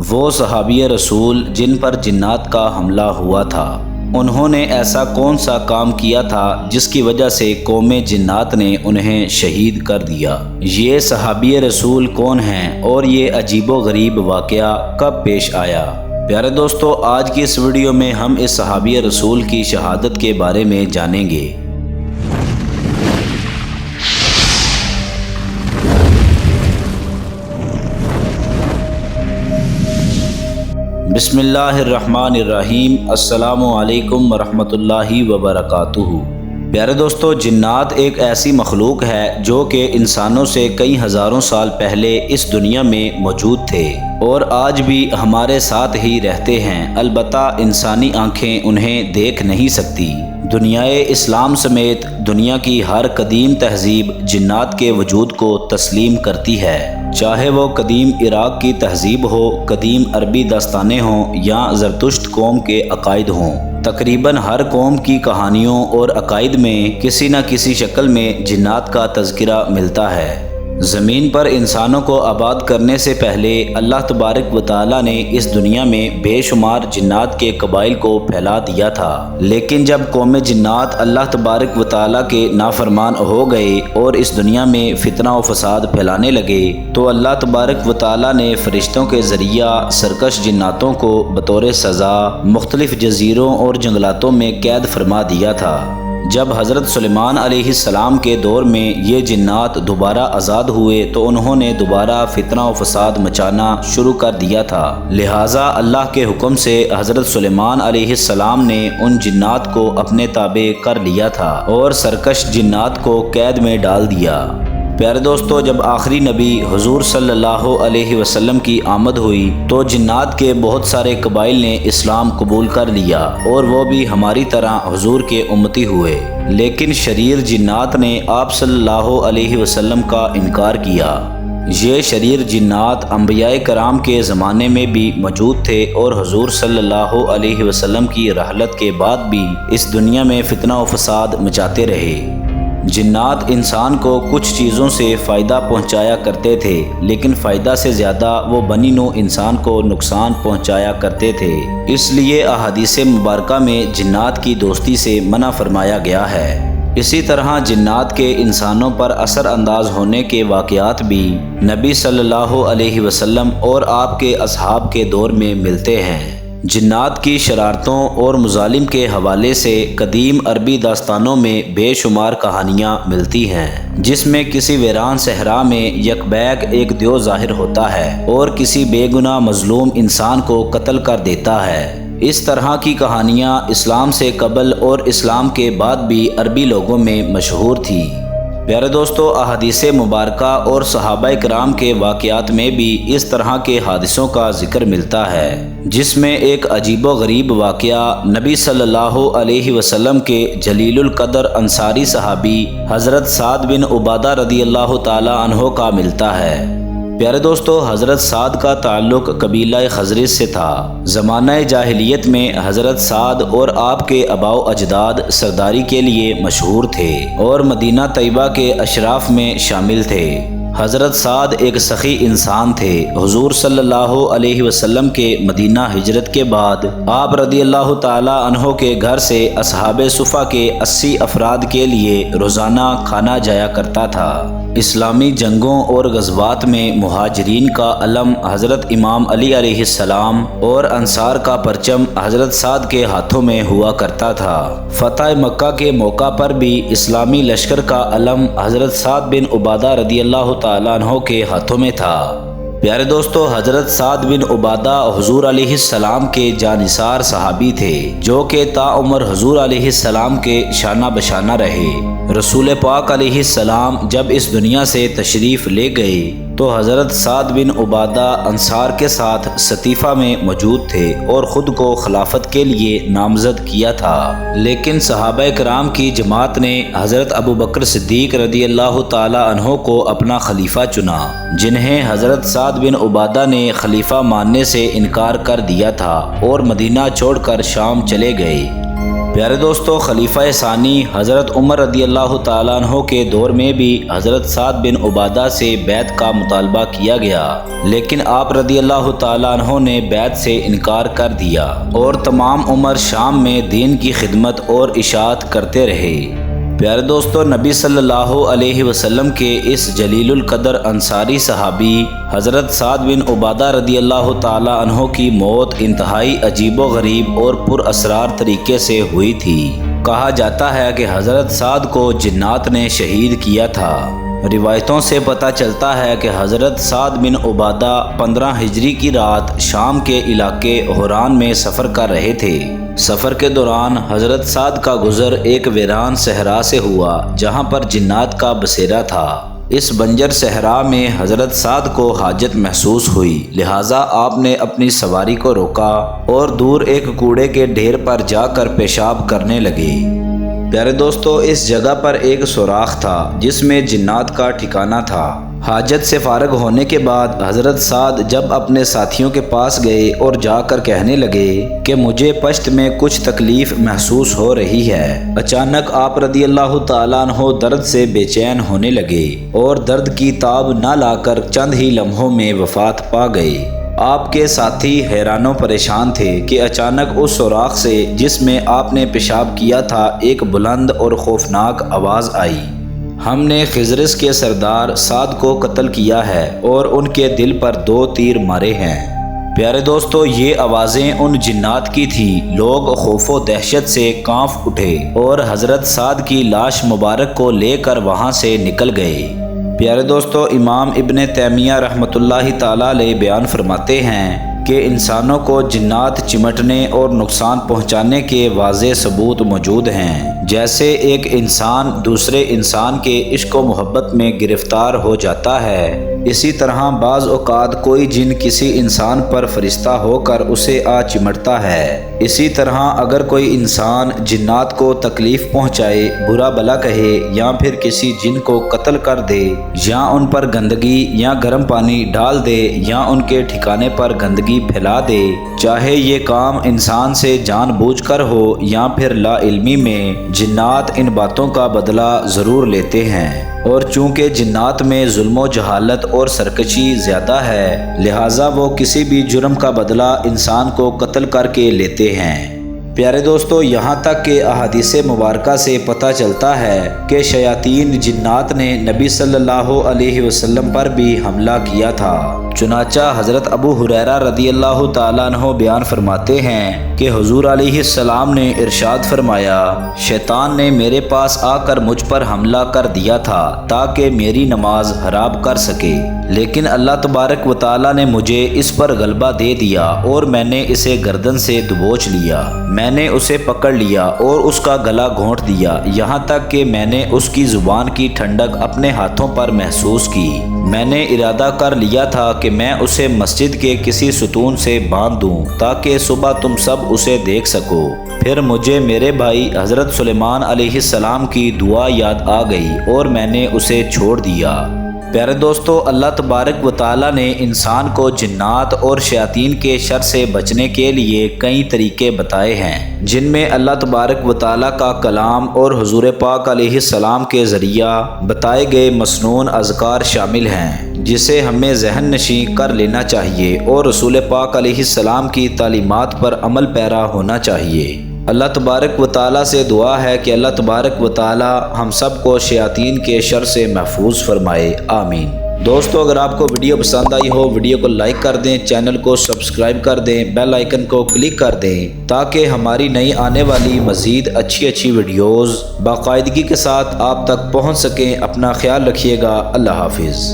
وہ صحابی رسول جن پر جنات کا حملہ ہوا تھا، انہوں نے ایسا کون سا کام کیا تھا جس کی وجہ سے قوم جنات نے انہیں شہید کر دیا؟ یہ صحابی رسول کون ہیں اور یہ عجیب و غریب واقعہ کب پیش آیا؟ پیارے دوستو، آج کی اس ویڈیو میں ہم اس صحابی رسول کی شہادت کے بارے میں جانیں گے۔ بسم اللہ الرحمن الرحیم۔ السلام علیکم ورحمۃ اللہ وبرکاتہ۔ پیارے دوستو، جنات ایک ایسی مخلوق ہے جو کہ انسانوں سے کئی ہزاروں سال پہلے اس دنیا میں موجود تھے اور آج بھی ہمارے ساتھ ہی رہتے ہیں، البتہ انسانی آنکھیں انہیں دیکھ نہیں سکتی۔ دنیائے اسلام سمیت دنیا کی ہر قدیم تہذیب جنات کے وجود کو تسلیم کرتی ہے، چاہے وہ قدیم عراق کی تہذیب ہو، قدیم عربی داستانیں ہوں یا زرتشت قوم کے عقائد ہوں۔ تقریباً ہر قوم کی کہانیوں اور عقائد میں کسی نہ کسی شکل میں جنات کا تذکرہ ملتا ہے۔ زمین پر انسانوں کو آباد کرنے سے پہلے اللہ تبارک و تعالیٰ نے اس دنیا میں بے شمار جنات کے قبائل کو پھیلا دیا تھا، لیکن جب قوم جنات اللہ تبارک و تعالیٰ کے نافرمان ہو گئے اور اس دنیا میں فتنہ و فساد پھیلانے لگے تو اللہ تبارک و تعالیٰ نے فرشتوں کے ذریعہ سرکش جناتوں کو بطور سزا مختلف جزیروں اور جنگلاتوں میں قید فرما دیا تھا۔ جب حضرت سلیمان علیہ السلام کے دور میں یہ جنات دوبارہ آزاد ہوئے تو انہوں نے دوبارہ فتنہ و فساد مچانا شروع کر دیا تھا، لہٰذا اللہ کے حکم سے حضرت سلیمان علیہ السلام نے ان جنات کو اپنے تابع کر لیا تھا اور سرکش جنات کو قید میں ڈال دیا۔ پیارے دوستو، جب آخری نبی حضور صلی اللہ علیہ وسلم کی آمد ہوئی تو جنات کے بہت سارے قبائل نے اسلام قبول کر لیا اور وہ بھی ہماری طرح حضور کے امتی ہوئے، لیکن شریر جنات نے آپ صلی اللہ علیہ وسلم کا انکار کیا۔ یہ شریر جنات انبیاء کرام کے زمانے میں بھی موجود تھے اور حضور صلی اللہ علیہ وسلم کی رحلت کے بعد بھی اس دنیا میں فتنہ و فساد مچاتے رہے۔ جنات انسان کو کچھ چیزوں سے فائدہ پہنچایا کرتے تھے، لیکن فائدہ سے زیادہ وہ بنی نوع انسان کو نقصان پہنچایا کرتے تھے، اس لیے احادیث مبارکہ میں جنات کی دوستی سے منع فرمایا گیا ہے۔ اسی طرح جنات کے انسانوں پر اثر انداز ہونے کے واقعات بھی نبی صلی اللہ علیہ وسلم اور آپ کے اصحاب کے دور میں ملتے ہیں۔ جنات کی شرارتوں اور مظالم کے حوالے سے قدیم عربی داستانوں میں بے شمار کہانیاں ملتی ہیں، جس میں کسی ویران صحرا میں یک بیک ایک دیو ظاہر ہوتا ہے اور کسی بے گناہ مظلوم انسان کو قتل کر دیتا ہے۔ اس طرح کی کہانیاں اسلام سے قبل اور اسلام کے بعد بھی عربی لوگوں میں مشہور تھی۔ پیارے دوستو، احادیث مبارکہ اور صحابہ کرام کے واقعات میں بھی اس طرح کے حادثوں کا ذکر ملتا ہے، جس میں ایک عجیب و غریب واقعہ نبی صلی اللہ علیہ وسلم کے جلیل القدر انصاری صحابی حضرت سعد بن عبادہ رضی اللہ تعالی عنہ کا ملتا ہے۔ پیارے دوستو، حضرت سعد کا تعلق قبیلہ خزرج سے تھا۔ زمانہ جاہلیت میں حضرت سعد اور آپ کے آباء و اجداد سرداری کے لیے مشہور تھے اور مدینہ طیبہ کے اشراف میں شامل تھے۔ حضرت سعد ایک سخی انسان تھے۔ حضور صلی اللہ علیہ وسلم کے مدینہ ہجرت کے بعد آپ رضی اللہ تعالی عنہ کے گھر سے اصحاب صفہ کے 80 افراد کے لیے روزانہ کھانا جایا کرتا تھا۔ اسلامی جنگوں اور غزوات میں مہاجرین کا علم حضرت امام علی علیہ السلام اور انصار کا پرچم حضرت سعد کے ہاتھوں میں ہوا کرتا تھا۔ فتح مکہ کے موقع پر بھی اسلامی لشکر کا علم حضرت سعد بن عبادہ رضی اللہ تعالیٰ عنہ کے ہاتھوں میں تھا۔ پیارے دوستو، حضرت سعد بن عبادہ حضور علیہ السلام کے جانثار صحابی تھے، جو کہ تا عمر حضور علیہ السلام کے شانہ بشانہ رہے۔ رسول پاک علیہ السلام جب اس دنیا سے تشریف لے گئے تو حضرت سعد بن عبادہ انصار کے ساتھ سطیفہ میں موجود تھے اور خود کو خلافت کے لیے نامزد کیا تھا، لیکن صحابہ کرام کی جماعت نے حضرت ابو بکر صدیق رضی اللہ تعالی عنہ کو اپنا خلیفہ چنا، جنہیں حضرت سعد بن عبادہ نے خلیفہ ماننے سے انکار کر دیا تھا اور مدینہ چھوڑ کر شام چلے گئے۔ پیارے دوستو، خلیفہ ثانی حضرت عمر رضی اللہ تعالیٰ عنہ کے دور میں بھی حضرت سعد بن عبادہ سے بیعت کا مطالبہ کیا گیا، لیکن آپ رضی اللہ تعالیٰ عنہ نے بیعت سے انکار کر دیا اور تمام عمر شام میں دین کی خدمت اور اشاعت کرتے رہے۔ پیارے دوستو، نبی صلی اللہ علیہ وسلم کے اس جلیل القدر انصاری صحابی حضرت سعد بن عبادہ رضی اللہ تعالیٰ عنہ کی موت انتہائی عجیب و غریب اور پر اسرار طریقے سے ہوئی تھی۔ کہا جاتا ہے کہ حضرت سعد کو جنات نے شہید کیا تھا۔ روایتوں سے پتہ چلتا ہے کہ حضرت سعد بن عبادہ 15 ہجری کی رات شام کے علاقے حوران میں سفر کر رہے تھے۔ سفر کے دوران حضرت سعد کا گزر ایک ویران صحرا سے ہوا جہاں پر جنات کا بسیرا تھا۔ اس بنجر صحرا میں حضرت سعد کو حاجت محسوس ہوئی، لہٰذا آپ نے اپنی سواری کو روکا اور دور ایک کوڑے کے ڈھیر پر جا کر پیشاب کرنے لگے۔ پیارے دوستو، اس جگہ پر ایک سوراخ تھا جس میں جنات کا ٹھکانہ تھا۔ حاجت سے فارغ ہونے کے بعد حضرت سعد جب اپنے ساتھیوں کے پاس گئے اور جا کر کہنے لگے کہ مجھے پشت میں کچھ تکلیف محسوس ہو رہی ہے، اچانک آپ رضی اللہ تعالیٰ عنہ درد سے بے چین ہونے لگے اور درد کی تاب نہ لا کر چند ہی لمحوں میں وفات پا گئے۔ آپ کے ساتھی حیران و پریشان تھے کہ اچانک اس سوراخ سے جس میں آپ نے پیشاب کیا تھا ایک بلند اور خوفناک آواز آئی، ہم نے خزرس کے سردار سعد کو قتل کیا ہے اور ان کے دل پر 2 تیر مارے ہیں۔ پیارے دوستو، یہ آوازیں ان جنات کی تھیں۔ لوگ خوف و دہشت سے کانپ اٹھے اور حضرت سعد کی لاش مبارک کو لے کر وہاں سے نکل گئے۔ پیارے دوستو، امام ابن تیمیہ رحمۃ اللہ تعالیٰ علیہ بیان فرماتے ہیں کہ انسانوں کو جنات چمٹنے اور نقصان پہنچانے کے واضح ثبوت موجود ہیں۔ جیسے ایک انسان دوسرے انسان کے عشق و محبت میں گرفتار ہو جاتا ہے، اسی طرح بعض اوقات کوئی جن کسی انسان پر فرشتہ ہو کر اسے آ چمٹتا ہے۔ اسی طرح اگر کوئی انسان جنات کو تکلیف پہنچائے، برا بلا کہے یا پھر کسی جن کو قتل کر دے یا ان پر گندگی یا گرم پانی ڈال دے یا ان کے ٹھکانے پر گندگی پھیلا دے، چاہے یہ کام انسان سے جان بوجھ کر ہو یا پھر لا علمی میں، جنات ان باتوں کا بدلہ ضرور لیتے ہیں۔ اور چونکہ جنات میں ظلم و جہالت اور سرکشی زیادہ ہے، لہٰذا وہ کسی بھی جرم کا بدلہ انسان کو قتل کر کے لیتے ہیں۔ پیارے دوستو، یہاں تک کہ احادیث مبارکہ سے پتہ چلتا ہے کہ شیاطین جنات نے نبی صلی اللہ علیہ وسلم پر بھی حملہ کیا تھا۔ چنانچہ حضرت ابو ہریرہ رضی اللہ تعالیٰ عنہ بیان فرماتے ہیں کہ حضور علیہ السلام نے ارشاد فرمایا، شیطان نے میرے پاس آ کر مجھ پر حملہ کر دیا تھا تاکہ میری نماز خراب کر سکے، لیکن اللہ تبارک و تعالیٰ نے مجھے اس پر غلبہ دے دیا اور میں نے اسے گردن سے دبوچ لیا۔ میں نے اسے پکڑ لیا اور اس کا گلا گھونٹ دیا، یہاں تک کہ میں نے اس کی زبان کی ٹھنڈک اپنے ہاتھوں پر محسوس کی۔ میں نے ارادہ کر لیا تھا کہ میں اسے مسجد کے کسی ستون سے باندھ دوں تاکہ صبح تم سب اسے دیکھ سکو۔ پھر مجھے میرے بھائی حضرت سلیمان علیہ السلام کی دعا یاد آ گئی اور میں نے اسے چھوڑ دیا۔ پیارے دوستو، اللہ تبارک و تعالیٰ نے انسان کو جنات اور شیاطین کے شر سے بچنے کے لیے کئی طریقے بتائے ہیں، جن میں اللہ تبارک و تعالیٰ کا کلام اور حضور پاک علیہ السلام کے ذریعہ بتائے گئے مسنون اذکار شامل ہیں، جسے ہمیں ذہن نشین کر لینا چاہیے اور رسول پاک علیہ السلام کی تعلیمات پر عمل پیرا ہونا چاہیے۔ اللہ تبارک و تعالیٰ سے دعا ہے کہ اللہ تبارک و تعالیٰ ہم سب کو شیاطین کے شر سے محفوظ فرمائے، آمین۔ دوستو، اگر آپ کو ویڈیو پسند آئی ہو، ویڈیو کو لائک کر دیں، چینل کو سبسکرائب کر دیں، بیل آئیکن کو کلک کر دیں تاکہ ہماری نئی آنے والی مزید اچھی ویڈیوز باقاعدگی کے ساتھ آپ تک پہنچ سکیں۔ اپنا خیال رکھیے گا، اللہ حافظ۔